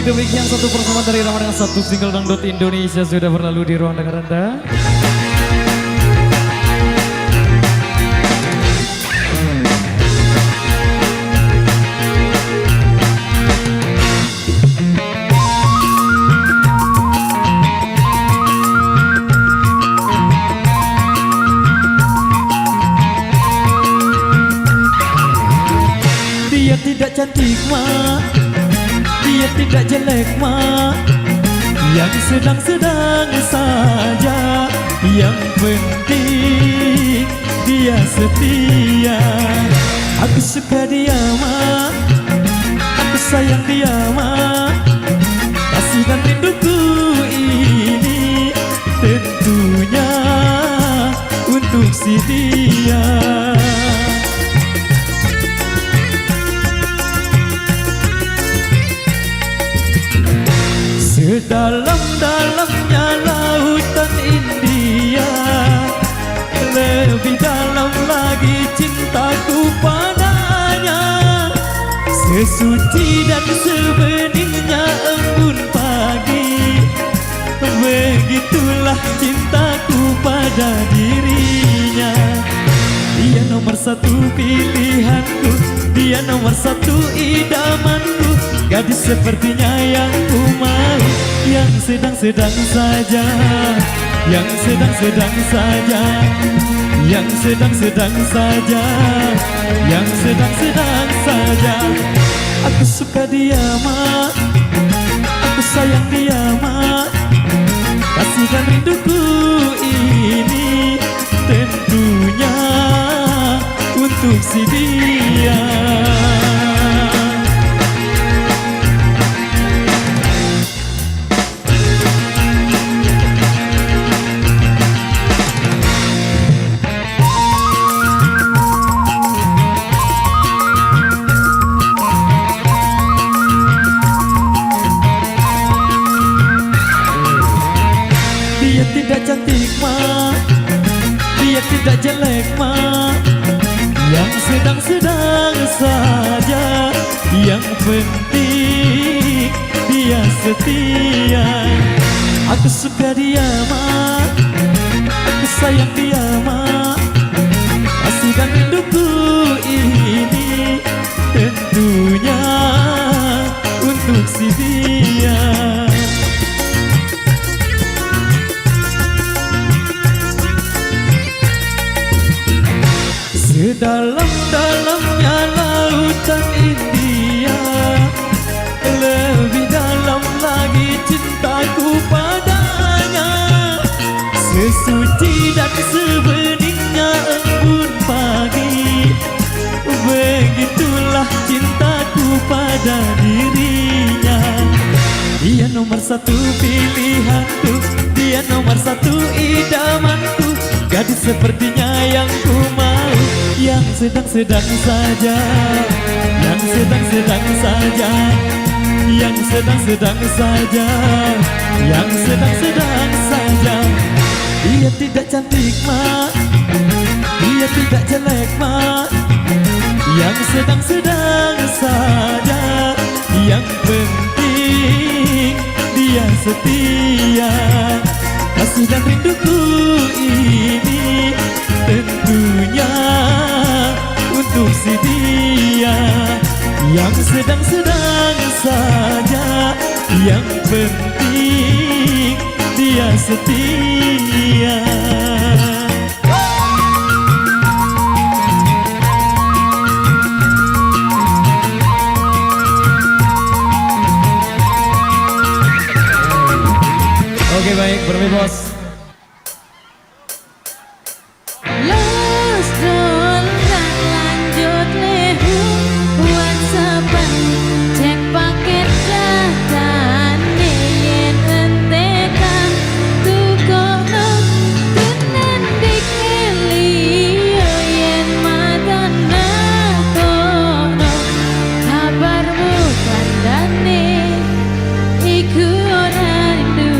demikian satu pertemuan dari Ramadan satu single dangdut Indonesia sudah berlalu di ruang dengar Anda. Dia tidak cantik mak, dia tidak jelek mak, yang sedang-sedang saja. Yang penting dia setia. Aku suka dia mak, aku sayang dia mak. Kasih dan rinduku ini tentunya untuk si dia. Sedalam-dalamnya lautan India, lebih dalam lagi cintaku padanya. Sesuci dan sebeningnya embun pagi, begitulah cintaku pada dirinya. Dia nomor satu pilihanku, dia nomor satu idamanku. Gadis sepertinya yang ku mau, yang sedang-sedang saja, yang sedang-sedang saja, yang sedang-sedang saja, yang sedang-sedang saja. Aku suka dia mak, aku sayang dia mak. Kasih dan rinduku ini tentunya untuk si dia. Dia tidak cantik mak, dia tidak jelek mak, yang sedang-sedang saja. Yang penting dia setia. Aku suka dia mak, aku sayang dia mak. Kasih dan rinduku ini tentunya untuk si dia. Sedalam-dalamnya lautan India, lebih dalam lagi cintaku padanya. Sesuci dan sebeningnya embun pagi, begitulah cintaku pada dirinya. Dia nomor satu pilihanku, dia nomor satu idamanku. Gadis sepertinya yang ku mau, yang sedang-sedang saja, yang sedang-sedang saja, yang sedang-sedang saja, yang sedang-sedang saja. Dia tidak cantik mak, dia tidak jelek mak, yang sedang-sedang saja. Yang penting dia setia. Kasih dan rinduku ini tentunya untuk si dia. Yang sedang-sedang saja, yang penting dia setia. Oke baik, Bermi Bos. Iku ora rindu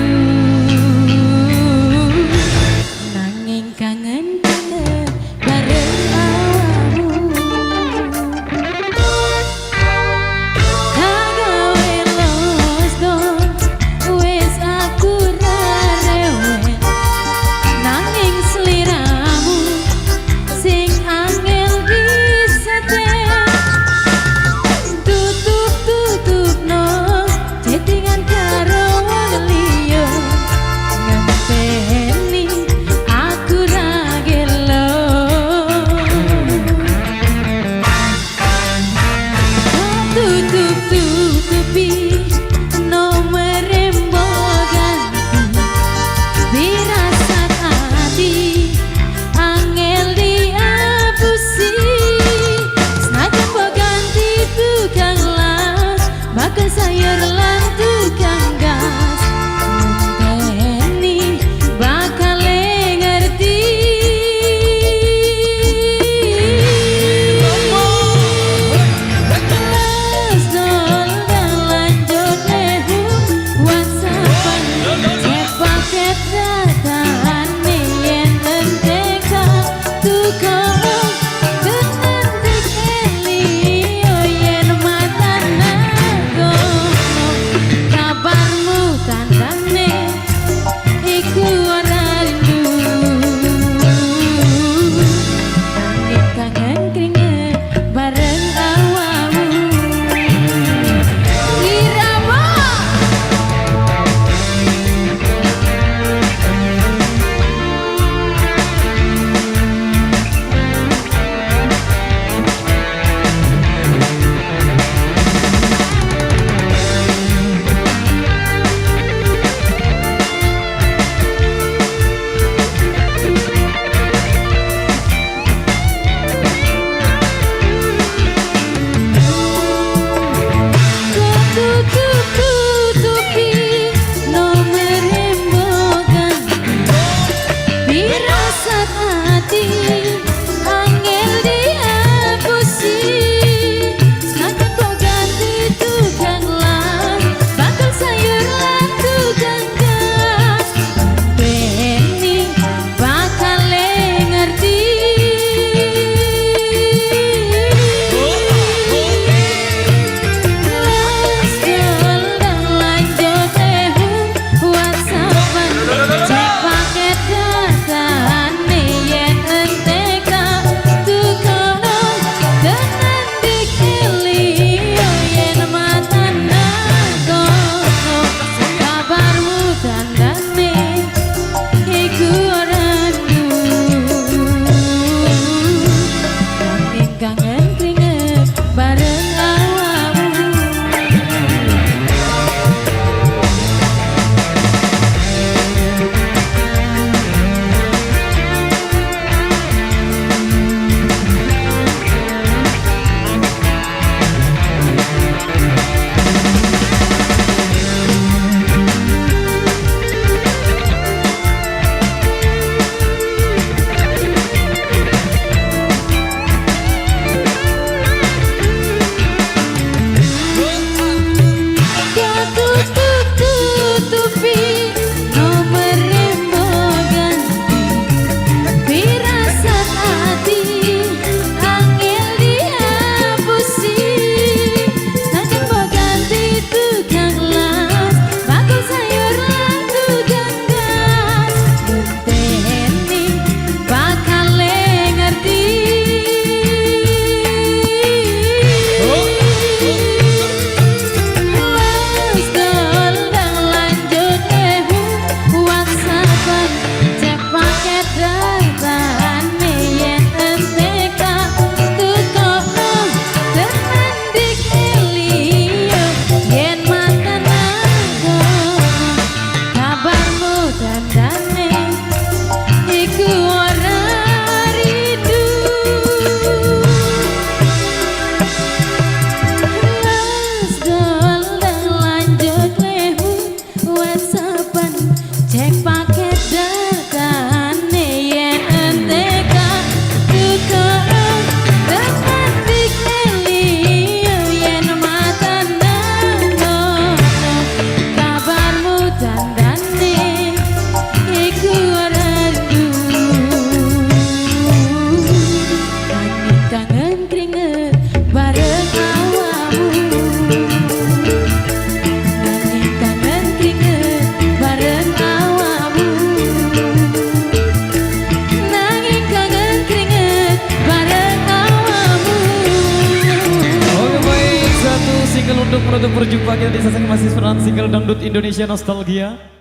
single untuk menutup perjumpaan kita di sesi masih single dangdut Indonesia Nostalgia.